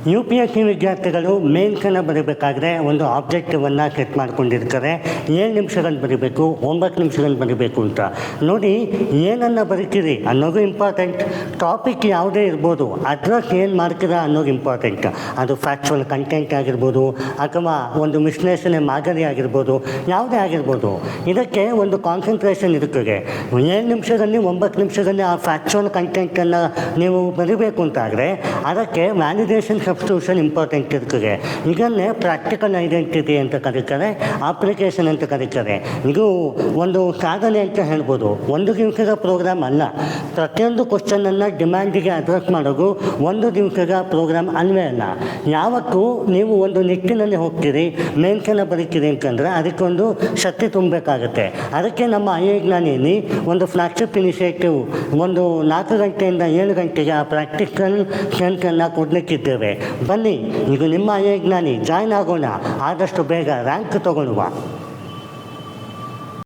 UPSC ವಿದ್ಯಾರ್ಥಿಗಳು ಮೇನ್ಸನ್ನು ಬರೀಬೇಕಾದ್ರೆ ಒಂದು ಆಬ್ಜೆಕ್ಟಿವನ್ನು set ಮಾಡ್ಕೊಂಡಿರ್ತಾರೆ. 7 ನಿಮಿಷಗಳು ಬರೀಬೇಕು, 9 ನಿಮಿಷಗಳು ಬರೀಬೇಕು ಅಂತ. ನೋಡಿ, ಏನನ್ನು ಬರೀತೀರಿ ಅನ್ನೋದು ಇಂಪಾರ್ಟೆಂಟ್. ಟಾಪಿಕ್ ಯಾವುದೇ ಇರ್ಬೋದು, ಅಡ್ರೆಸ್ ಏನು ಮಾಡ್ತೀರಾ ಅನ್ನೋದು ಇಂಪಾರ್ಟೆಂಟ್. ಅದು ಫ್ಯಾಕ್ಚುವಲ್ ಕಂಟೆಂಟ್ ಆಗಿರ್ಬೋದು ಅಥವಾ ಒಂದು ವಿಶ್ಲೇಷಣೆ ಮಾದರಿ ಆಗಿರ್ಬೋದು, ಯಾವುದೇ ಆಗಿರ್ಬೋದು. ಇದಕ್ಕೆ ಒಂದು ಕಾನ್ಸಂಟ್ರೇಷನ್ ಇರುತ್ತದೆ. 7 ನಿಮಿಷದಲ್ಲಿ 9 ನಿಮಿಷದಲ್ಲಿ ಆ ಫ್ಯಾಕ್ಚುವಲ್ ಕಂಟೆಂಟನ್ನು ನೀವು ಬರೀಬೇಕು ಅಂತಾದರೆ ಅದಕ್ಕೆ ವ್ಯಾಲಿಡೇಷನ್ ಸಬ್ಸ್ಟಿಟ್ಯೂಷನ್ ಇಂಪಾರ್ಟೆಂಟ್ ಇರ್ತದೆ. ಇದನ್ನೇ ಪ್ರಾಕ್ಟಿಕಲ್ ಐಡೆಂಟಿಟಿ ಅಂತ ಕರೀತಾರೆ, ಅಪ್ಲಿಕೇಶನ್ ಅಂತ ಕರೀತಾರೆ. ಇದು ಒಂದು ಸಾಧನೆ ಅಂತ ಹೇಳ್ಬೋದು. ಒಂದು ದಿವಸದ ಪ್ರೋಗ್ರಾಮ್ ಅಲ್ಲ. ಪ್ರತಿಯೊಂದು ಕ್ವಶನನ್ನು ಡಿಮ್ಯಾಂಡಿಗೆ ಅಡ್ರೆಸ್ ಮಾಡೋದು ಒಂದು ದಿವಸದ ಪ್ರೋಗ್ರಾಮ್ ಅಲ್ಲವೇ ಅಲ್ಲ. ಯಾವತ್ತೂ ನೀವು ಒಂದು ನಿಟ್ಟಿನಲ್ಲಿ ಹೋಗ್ತೀರಿ, ಮೇನ್ಸನ್ನು ಬರೀತೀರಿ ಅಂತಂದರೆ ಅದಕ್ಕೊಂದು ಶಕ್ತಿ ತುಂಬಬೇಕಾಗತ್ತೆ. ಅದಕ್ಕೆ ನಮ್ಮ ಜ್ಞಾನಿಯಲ್ಲಿ ಒಂದು ಫ್ಲಾಗ್ಶಿಪ್ ಇನಿಷಿಯೇಟಿವ್ ಒಂದು 4 ಗಂಟೆಯಿಂದ 7 ಗಂಟೆಗೆ ಆ ಪ್ರಾಕ್ಟಿಕಲ್ ಸೆನ್ಸನ್ನು ಕೊಡಲಿಕ್ಕಿದ್ದೇವೆ. ಬನ್ನಿ, ಇದು ನಿಮ್ಮ ಜ್ಞಾನಿ, ಜಾಯ್ನ್ ಆಗೋಣ, ಆದಷ್ಟು ಬೇಗ ರ್ಯಾಂಕ್ ತಗೊಳ್ಳುವ.